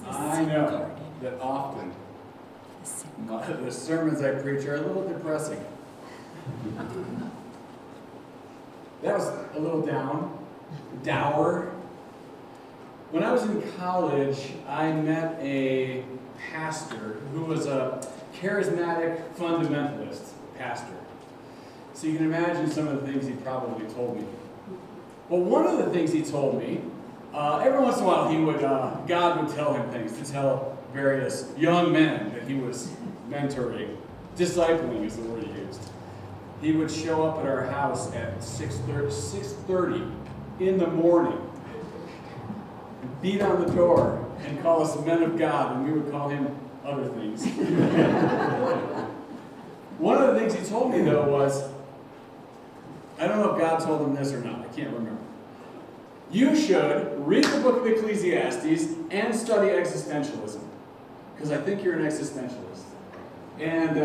I know that often the sermons I preach are a little depressing. That was a little dour. When I was in college, I met a pastor who was a charismatic fundamentalist pastor. So you can imagine some of the things he probably told me. Well, one of the things he told me, every once in a while God would tell him things to tell various young men that he was mentoring. Discipling is the word he used. He would show up at our house at 6:30 in the morning, beat on the door, and call us men of God, and we would call him other things. One of the things he told me, though, was, I don't know if God told him this or not, I can't remember. You should read the book of Ecclesiastes and study existentialism, because I think you're an existentialist. And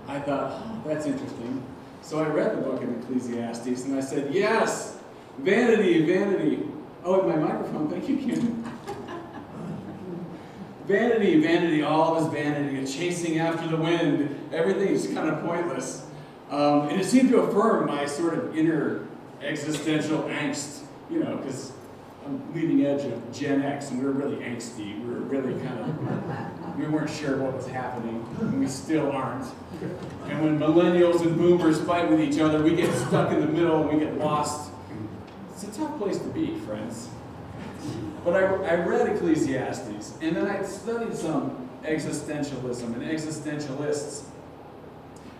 I thought, oh, that's interesting. So I read the book of Ecclesiastes, and I said, yes, vanity, vanity. Oh, and my microphone, thank you, Kim. Vanity, vanity, all is vanity, chasing after the wind. Everything is kind of pointless. And it seemed to affirm my sort of inner existential angst, because I'm leading edge of Gen X, and we were really angsty. We were really we weren't sure what was happening, and we still aren't. And when millennials and boomers fight with each other, we get stuck in the middle, and we get lost. It's a tough place to be, friends. But I read Ecclesiastes, and then I studied some existentialism and existentialists.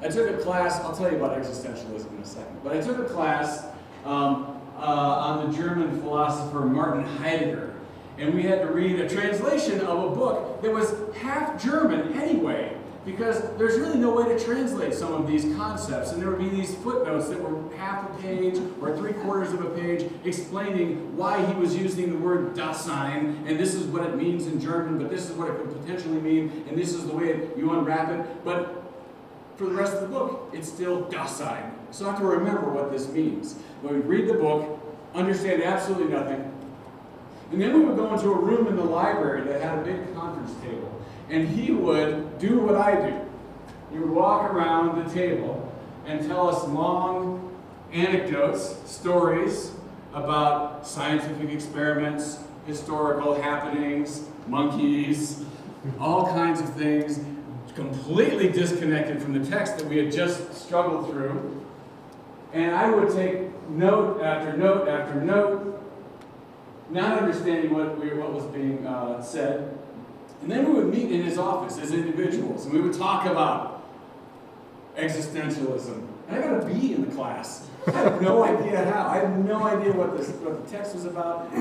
I took a class, I'll tell you about existentialism in a second, but I took a class on the German philosopher Martin Heidegger, and we had to read a translation of a book that was half German anyway, because there's really no way to translate some of these concepts, and there would be these footnotes that were half a page or 3/4 of a page explaining why he was using the word Dasein, and this is what it means in German, but this is what it could potentially mean, and this is the way you unwrap it. But for the rest of the book, it's still Dasein. So I have to remember what this means. But we'd read the book, understand absolutely nothing, and then we would go into a room in the library that had a big conference table, and he would do what I do. He would walk around the table and tell us long anecdotes, stories about scientific experiments, historical happenings, monkeys, all kinds of things, completely disconnected from the text that we had just struggled through. And I would take note after note after note, not understanding what was being said. And then we would meet in his office as individuals, and we would talk about existentialism. And I got a B in the class. I have no idea how. I have no idea what the text was about.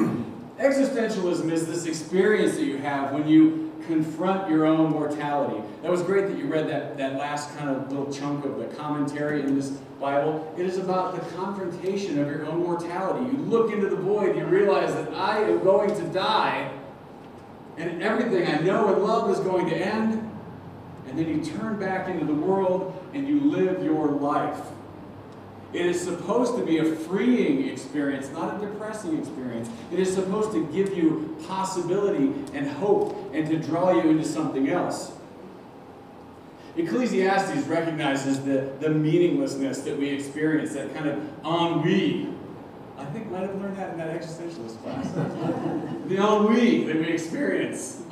Existentialism is this experience that you have when you confront your own mortality. That was great that you read that last kind of little chunk of the commentary in this Bible. It is about the confrontation of your own mortality. You look into the void, you realize that I am going to die, and everything I know and love is going to end, and then you turn back into the world and you live your life. It is supposed to be a freeing experience, not a depressing experience. It is supposed to give you possibility and hope and to draw you into something else. Ecclesiastes recognizes the meaninglessness that we experience, that kind of ennui. I think I might have learned that in that existentialist class. The ennui that we experience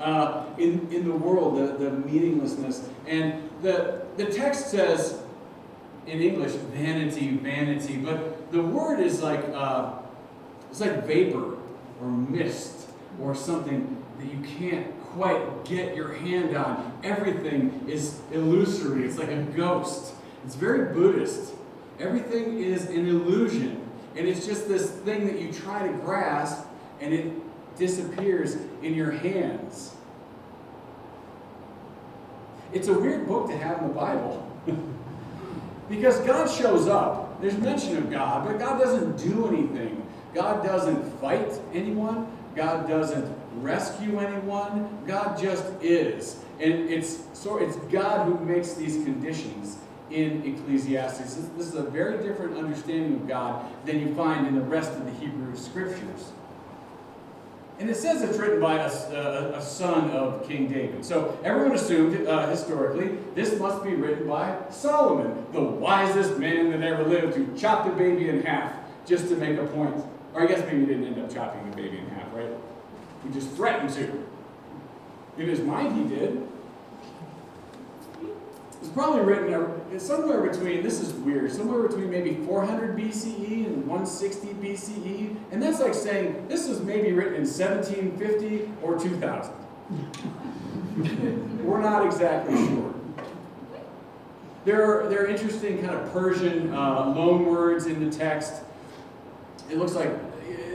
in the world, the meaninglessness. And the text says, in English, vanity, vanity, but the word is like it's like vapor or mist or something that you can't quite get your hand on. Everything is illusory. It's like a ghost. It's very Buddhist. Everything is an illusion, and it's just this thing that you try to grasp, and it disappears in your hands. It's a weird book to have in the Bible. Because God shows up. There's mention of God, but God doesn't do anything. God doesn't fight anyone. God doesn't rescue anyone. God just is. And it's God who makes these conditions in Ecclesiastes. This is a very different understanding of God than you find in the rest of the Hebrew Scriptures. And it says it's written by a son of King David. So everyone assumed, historically, this must be written by Solomon, the wisest man that ever lived, who chopped a baby in half just to make a point. Or I guess maybe he didn't end up chopping the baby in half, right? He just threatened to. In his mind, he did. It's probably written somewhere between, this is weird, somewhere between maybe 400 BCE and 160 BCE. And that's like saying this was maybe written in 1750 or 2000. We're not exactly sure. There are interesting kind of Persian loan words in the text. It looks like,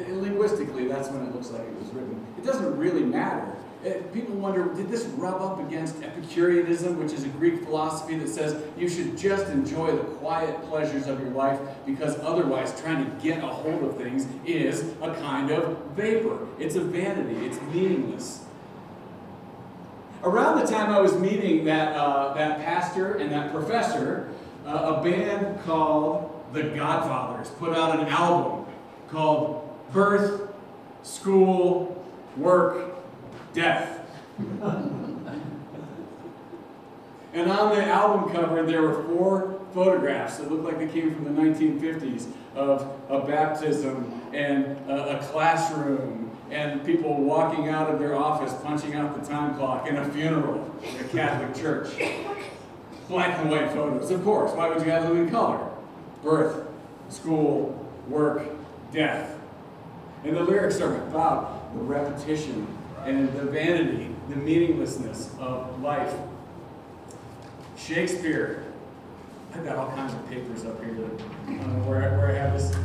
linguistically, that's when it looks like it was written. It doesn't really matter. People wonder, did this rub up against Epicureanism, which is a Greek philosophy that says you should just enjoy the quiet pleasures of your life because otherwise trying to get a hold of things is a kind of vapor. It's a vanity. It's meaningless. Around the time I was meeting that pastor and that professor, a band called The Godfathers put out an album called Birth, School, Work, Death. And on the album cover, there were 4 photographs that looked like they came from the 1950s of a baptism and a classroom and people walking out of their office punching out the time clock and a funeral in a Catholic church. Black and white photos, of course. Why would you have them in color? Birth, school, work, death. And the lyrics are about the repetition and the vanity, the meaninglessness of life. Shakespeare. I've got all kinds of papers up here. I don't know where I have this.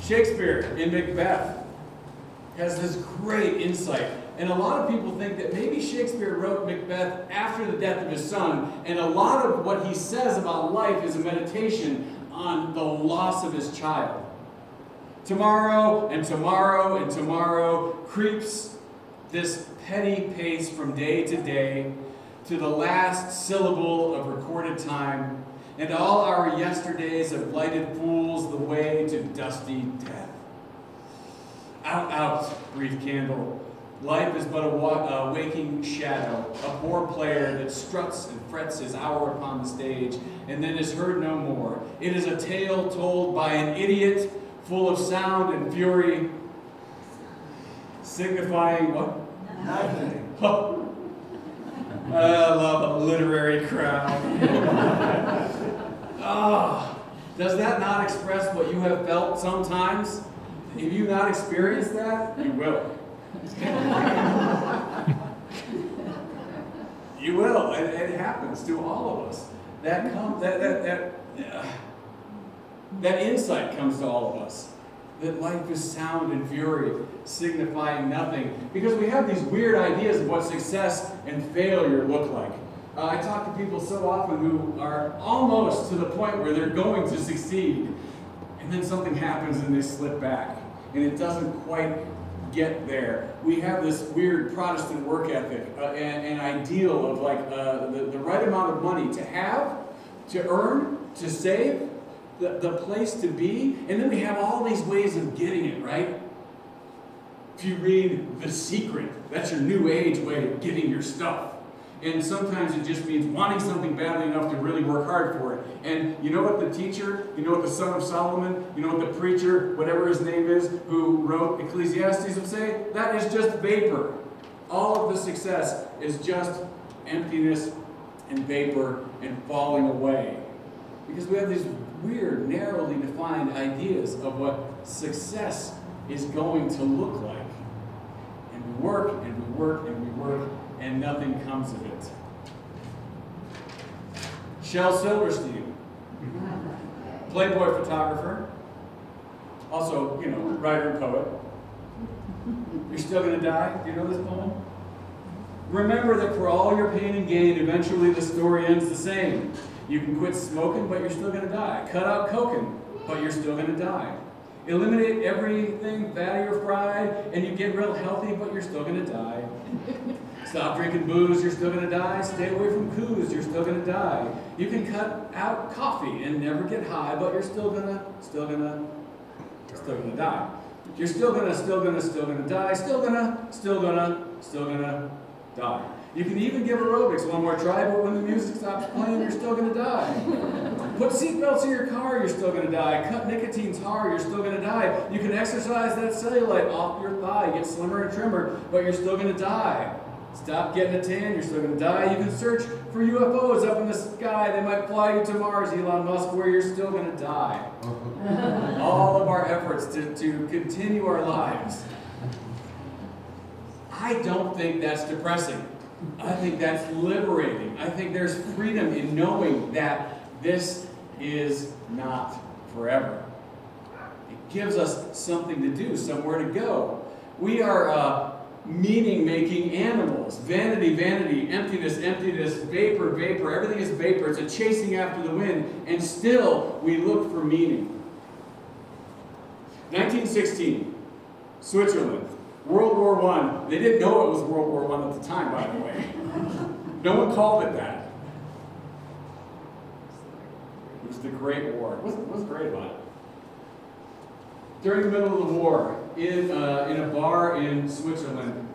Shakespeare in Macbeth has this great insight. And a lot of people think that maybe Shakespeare wrote Macbeth after the death of his son, and a lot of what he says about life is a meditation on the loss of his child. Tomorrow and tomorrow and tomorrow creeps this petty pace from day to day to the last syllable of recorded time, and all our yesterdays have lighted fools the way to dusty death. Out, out, brief candle. Life is but a waking shadow, a poor player that struts and frets his hour upon the stage, and then is heard no more. It is a tale told by an idiot, full of sound and fury, signifying what? Nothing. Oh. I love a literary crowd. Does that not express what you have felt sometimes? If you not experienced that, you will. You will. It happens to all of us. That insight comes to all of us. That life is sound and fury, signifying nothing. Because we have these weird ideas of what success and failure look like. I talk to people so often who are almost to the point where they're going to succeed. And then something happens and they slip back. And it doesn't quite get there. We have this weird Protestant work ethic, an ideal of like the right amount of money to have, to earn, to save, the place to be, and then we have all these ways of getting it, right? If you read The Secret, that's your new age way of getting your stuff. And sometimes it just means wanting something badly enough to really work hard for it. And you know what the teacher, you know what the son of Solomon, you know what the preacher, whatever his name is, who wrote Ecclesiastes would say? That is just vapor. All of the success is just emptiness and vapor and falling away. Because we have these weird, narrowly defined ideas of what success is going to look like. And we work and we work and we work, and nothing comes of it. Shel Silverstein, Playboy photographer, also, writer and poet. You're still going to die? Do you know this poem? Remember that for all your pain and gain, eventually the story ends the same. You can quit smoking, but you're still going to die. Cut out coking, but you're still going to die. Eliminate everything fatty or fried, and you get real healthy, but you're still going to die. Stop drinking booze, you're still going to die. Stay away from booze, you're still going to die. You can cut out coffee and never get high, but you're still gonna die. You're still gonna die, still gonna die. You can even give aerobics one more try, but when the music stops playing, you're still gonna die. Put seatbelts in your car, you're still gonna die. Cut nicotine tar, you're still gonna die. You can exercise that cellulite off your thigh, get slimmer and trimmer, but you're still gonna die. Stop getting a tan, you're still gonna die. You can search for UFOs up in the sky, they might fly you to Mars, Elon Musk, where you're still gonna die. All of our efforts to continue our lives. I don't think that's depressing. I think that's liberating. I think there's freedom in knowing that this is not forever. It gives us something to do, somewhere to go. We are meaning-making animals. Vanity, vanity, emptiness, emptiness, vapor, vapor. Everything is vapor. It's a chasing after the wind. And still, we look for meaning. 1916, Switzerland. World War I. They didn't know it was World War I at the time, by the way. No one called it that. It was the Great War. What's great about it? During the middle of the war, in a bar in Switzerland,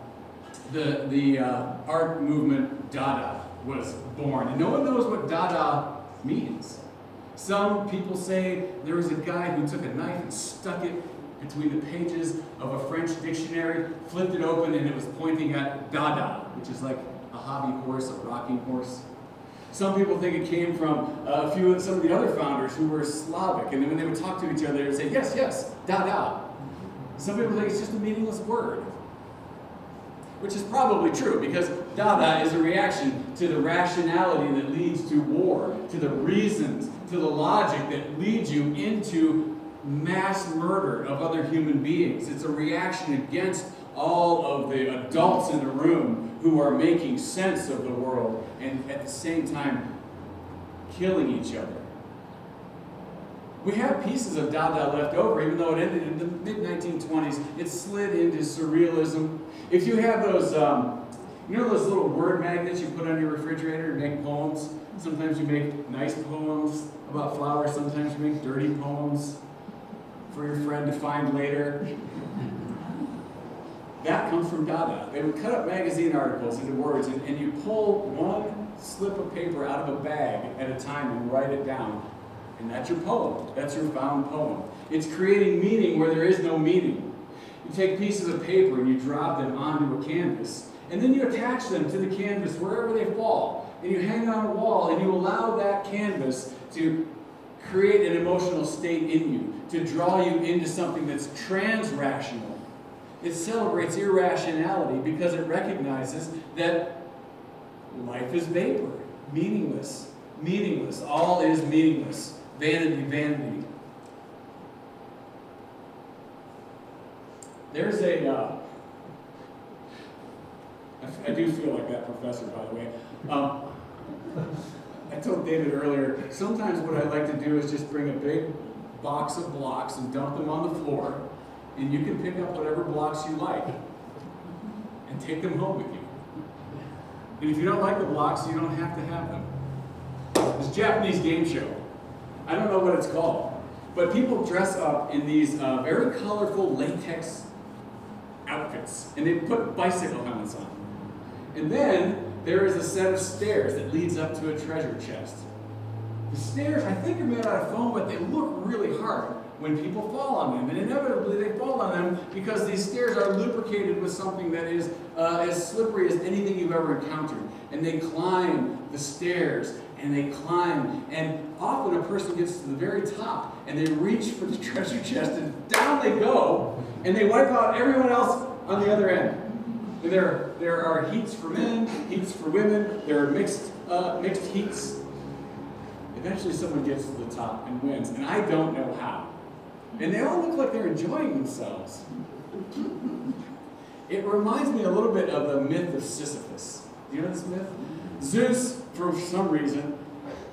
the art movement Dada was born. And no one knows what Dada means. Some people say there was a guy who took a knife and stuck it between the pages of a French dictionary, flipped it open, and it was pointing at Dada, which is like a hobby horse, a rocking horse. Some people think it came from some of the other founders who were Slavic, and then when they would talk to each other, they would say, yes, yes, Dada. Some people think it's just a meaningless word, which is probably true, because Dada is a reaction to the rationality that leads to war, to the reasons, to the logic that leads you into mass murder of other human beings. It's a reaction against all of the adults in the room who are making sense of the world and at the same time killing each other. We have pieces of Dada left over, even though it ended in the mid-1920s. It slid into surrealism. If you have those, those little word magnets you put on your refrigerator to make poems? Sometimes you make nice poems about flowers, sometimes you make dirty poems for your friend to find later. That comes from Dada. They would cut up magazine articles into words, and you pull one slip of paper out of a bag at a time and write it down. And that's your poem. That's your found poem. It's creating meaning where there is no meaning. You take pieces of paper and you drop them onto a canvas, and then you attach them to the canvas wherever they fall. And you hang it on a wall, and you allow that canvas to create an emotional state in you, to draw you into something that's trans-rational. It celebrates irrationality because it recognizes that life is vapor, meaningless, meaningless. All is meaningless. Vanity, vanity. There's I do feel like that professor, by the way. I told David earlier, sometimes what I like to do is just bring a big box of blocks and dump them on the floor, and you can pick up whatever blocks you like and take them home with you. And if you don't like the blocks, you don't have to have them. This Japanese game show, I don't know what it's called, but people dress up in these very colorful latex outfits, and they put bicycle helmets on. And then there is a set of stairs that leads up to a treasure chest. The stairs, I think, are made out of foam, but they look really hard when people fall on them. And inevitably they fall on them because these stairs are lubricated with something that is as slippery as anything you've ever encountered. And they climb the stairs, and they climb. And often a person gets to the very top, and they reach for the treasure chest, and down they go, and they wipe out everyone else on the other end. And there are heats for men, heats for women, there are mixed heats. Eventually someone gets to the top and wins, and I don't know how. And they all look like they're enjoying themselves. It reminds me a little bit of the myth of Sisyphus. Do you know this myth? Zeus, for some reason,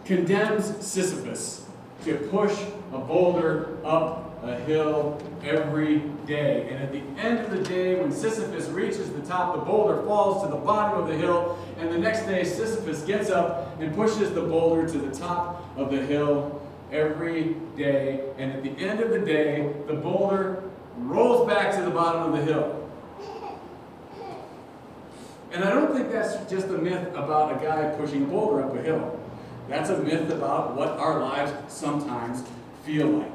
condemns Sisyphus to push a boulder up a hill every day. And at the end of the day, when Sisyphus reaches the top, the boulder falls to the bottom of the hill. And the next day, Sisyphus gets up and pushes the boulder to the top of the hill every day. And at the end of the day, the boulder rolls back to the bottom of the hill. And I don't think that's just a myth about a guy pushing a boulder up a hill. That's a myth about what our lives sometimes feel like.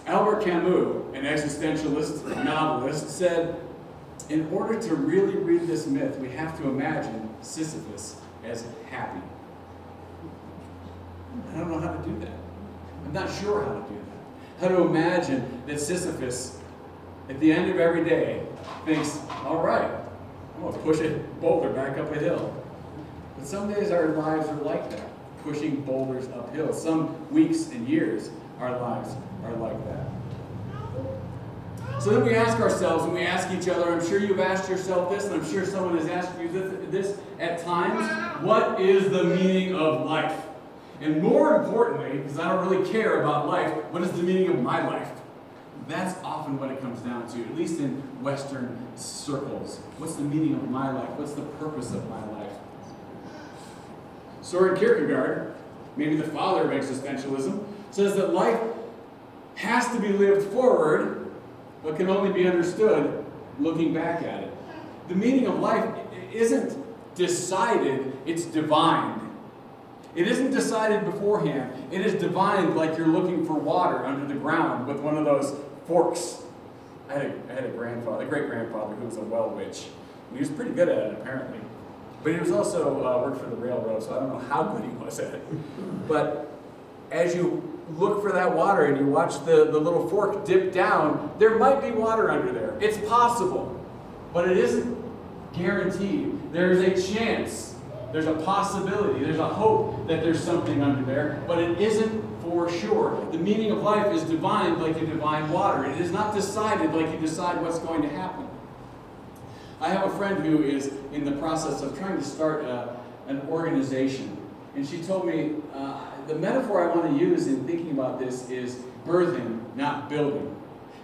Albert Camus, an existentialist novelist, said, in order to really read this myth, we have to imagine Sisyphus as happy. I don't know how to do that. I'm not sure how to do that. How to imagine that Sisyphus, at the end of every day, thinks, all right, I'm going to push a boulder back up a hill. But some days our lives are like that, pushing boulders uphill. Some weeks and years, our lives are like that. So then we ask ourselves, and we ask each other, I'm sure you've asked yourself this, and I'm sure someone has asked you this at times, what is the meaning of life? And more importantly, because I don't really care about life, what is the meaning of my life? That's often what it comes down to, at least in Western circles. What's the meaning of my life? What's the purpose of my life? Soren Kierkegaard, maybe the father of existentialism, says that life has to be lived forward, but can only be understood looking back at it. The meaning of life isn't decided, it's divined. It isn't decided beforehand. It is divined like you're looking for water under the ground with one of those forks. I had a great-grandfather who was a well witch. And he was pretty good at it, apparently. But he was also worked for the railroad, so I don't know how good he was at it. But as you look for that water and you watch the little fork dip down, there might be water under there. It's possible, but it isn't guaranteed. There is a chance. There's a possibility. There's a hope that there's something under there, but it isn't for sure. The meaning of life is divined like you divine water. It is not decided like you decide what's going to happen. I have a friend who is in the process of trying to start an organization, and she told me the metaphor I want to use in thinking about this is birthing, not building.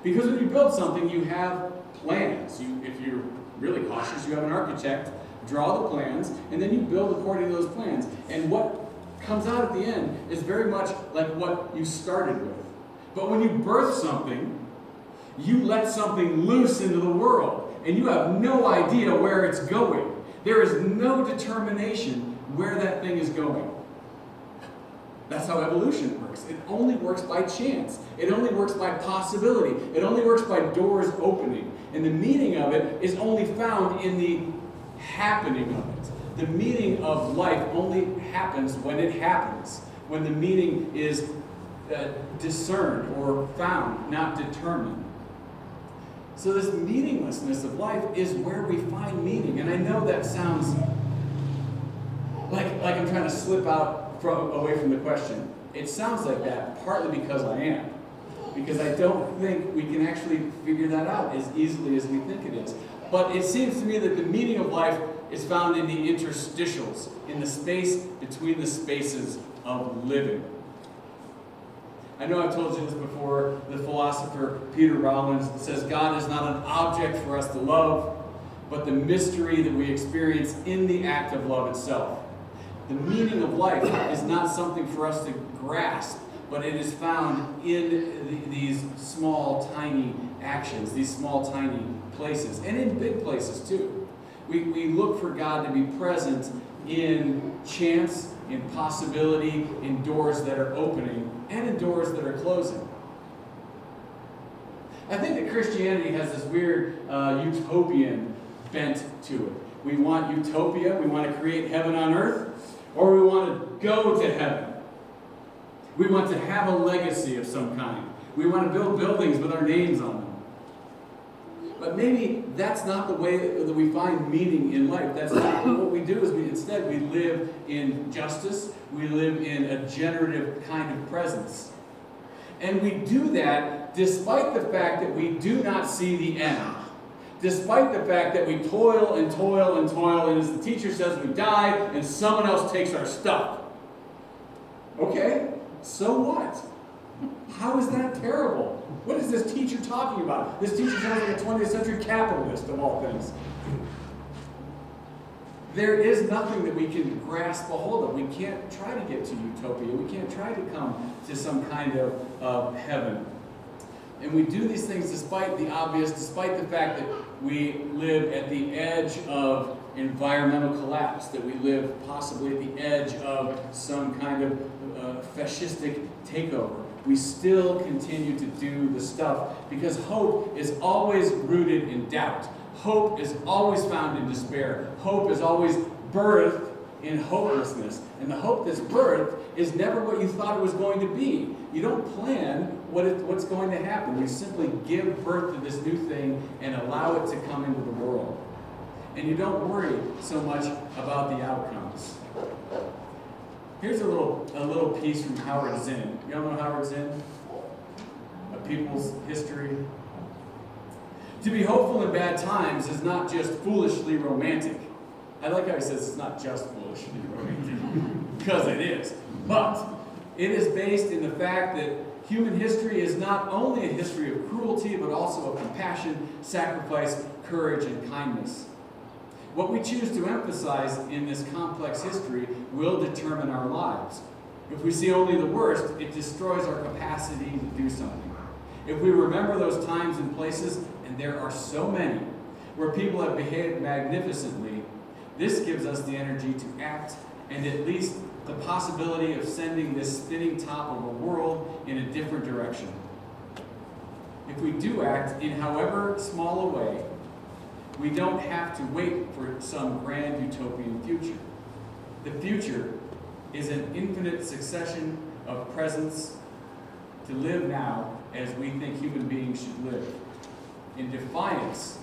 Because when you build something, you have plans. If you're really cautious, you have an architect draw the plans, and then you build according to those plans. And what comes out at the end is very much like what you started with. But when you birth something, you let something loose into the world, and you have no idea where it's going. There is no determination where that thing is going. That's how evolution works. It only works by chance. It only works by possibility. It only works by doors opening. And the meaning of it is only found in the happening of it. The meaning of life only happens when it happens. When the meaning is discerned or found, not determined. So this meaninglessness of life is where we find meaning. And I know that sounds like I'm trying to slip out away from the question. It sounds like that partly because I am. Because I don't think we can actually figure that out as easily as we think it is. But it seems to me that the meaning of life is found in the interstitials, in the space between the spaces of living. I know I've told you this before. The philosopher Peter Rollins says God is not an object for us to love, but the mystery that we experience in the act of love itself. The meaning of life is not something for us to grasp, but it is found in these small, tiny actions, these small, tiny places, and in big places too. We look for God to be present in chance, in possibility, in doors that are opening, and in doors that are closing. I think that Christianity has this weird utopian bent to it. We want utopia, we want to create heaven on earth, or we want to go to heaven. We want to have a legacy of some kind. We want to build buildings with our names on them. But maybe that's not the way that we find meaning in life. That's not what we do. Is instead we live in justice. We live in a generative kind of presence. And we do that despite the fact that we do not see the end. Despite the fact that we toil and toil and toil, and as the teacher says, we die and someone else takes our stuff. Okay, so what? How is that terrible? What is this teacher talking about? This teacher sounds like a 20th century capitalist of all things. There is nothing that we can grasp a hold of. We can't try to get to utopia. We can't try to come to some kind of heaven. And we do these things despite the obvious, despite the fact that we live at the edge of environmental collapse, that we live possibly at the edge of some kind of fascistic takeover. We still continue to do the stuff because hope is always rooted in doubt. Hope is always found in despair. Hope is always birthed in hopelessness. And the hope that's birthed is never what you thought it was going to be. You don't plan what's going to happen. You simply give birth to this new thing and allow it to come into the world. And you don't worry so much about the outcomes. Here's a little piece from Howard Zinn. You all know Howard Zinn? A People's History. To be hopeful in bad times is not just foolishly romantic. I like how he says it's not just foolishly romantic, because it is. But it is based in the fact that human history is not only a history of cruelty, but also of compassion, sacrifice, courage, and kindness. What we choose to emphasize in this complex history will determine our lives. If we see only the worst, it destroys our capacity to do something. If we remember those times and places, and there are so many, where people have behaved magnificently, this gives us the energy to act and at least the possibility of sending this spinning top of a world in a different direction. If we do act in however small a way, we don't have to wait for some grand utopian future. The future is an infinite succession of presents to live now as we think human beings should live, in defiance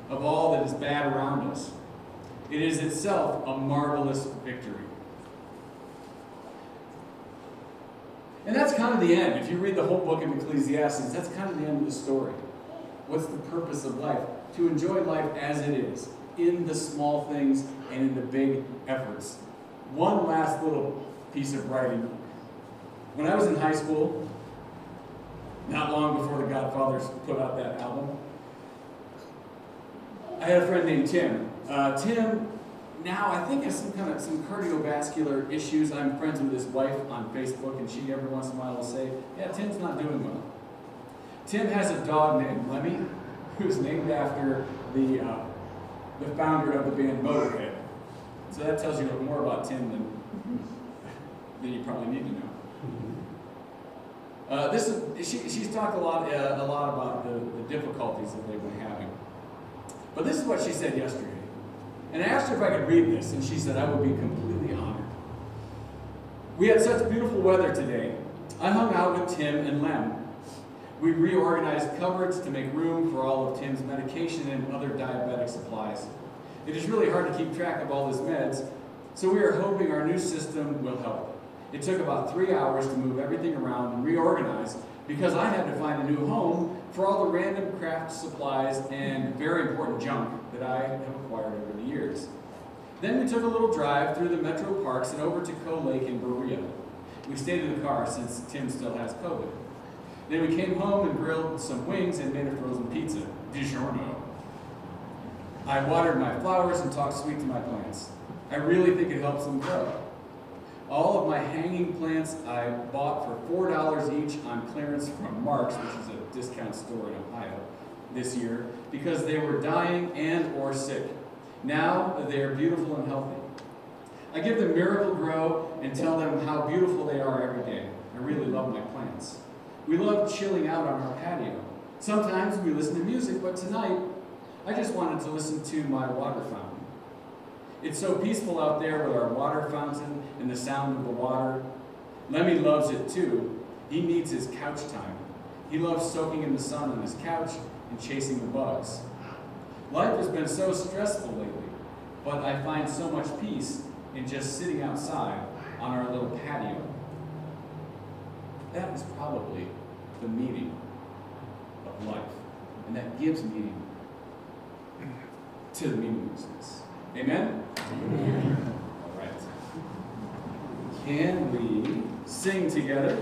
of all that is bad around us. It is itself a marvelous victory. And that's kind of the end. If you read the whole book of Ecclesiastes, that's kind of the end of the story. What's the purpose of life? To enjoy life as it is, in the small things and in the big efforts. One last little piece of writing. When I was in high school, not long before the Godfathers put out that album, I had a friend named Tim. Tim now I think has some cardiovascular issues. I'm friends with his wife on Facebook, and she every once in a while will say, "Yeah, Tim's not doing well." Tim has a dog named Lemmy, who's named after the founder of the band Motorhead. So that tells you more about Tim than you probably need to know. She's talked a lot about the difficulties that they've been having. But this is what she said yesterday. And I asked her if I could read this, and she said, "I would be completely honored." "We had such beautiful weather today. I hung out with Tim and Lem. We reorganized cupboards to make room for all of Tim's medication and other diabetic supplies. It is really hard to keep track of all his meds, so we are hoping our new system will help. It took about 3 hours to move everything around and reorganize because I had to find a new home for all the random craft supplies and very important junk that I have acquired over the years. Then we took a little drive through the metro parks and over to Coe Lake in Berea. We stayed in the car since Tim still has COVID. Then we came home and grilled some wings and made a frozen pizza. DiGiorno. I watered my flowers and talked sweet to my plants. I really think it helps them grow. All of my hanging plants I bought for $4 each on clearance from Mark's, which is a discount store in Ohio, this year, because they were dying and or sick. Now they are beautiful and healthy. I give them Miracle Grow and tell them how beautiful they are every day. I really love my plants. We love chilling out on our patio. Sometimes we listen to music, but tonight I just wanted to listen to my water fountain. It's so peaceful out there with our water fountain and the sound of the water. Lemmy loves it too. He needs his couch time. He loves soaking in the sun on his couch and chasing the bugs. Life has been so stressful lately, but I find so much peace in just sitting outside on our little patio. That is probably the meaning of life, and that gives meaning to the meaninglessness. Amen? Amen. All right. Can we sing together?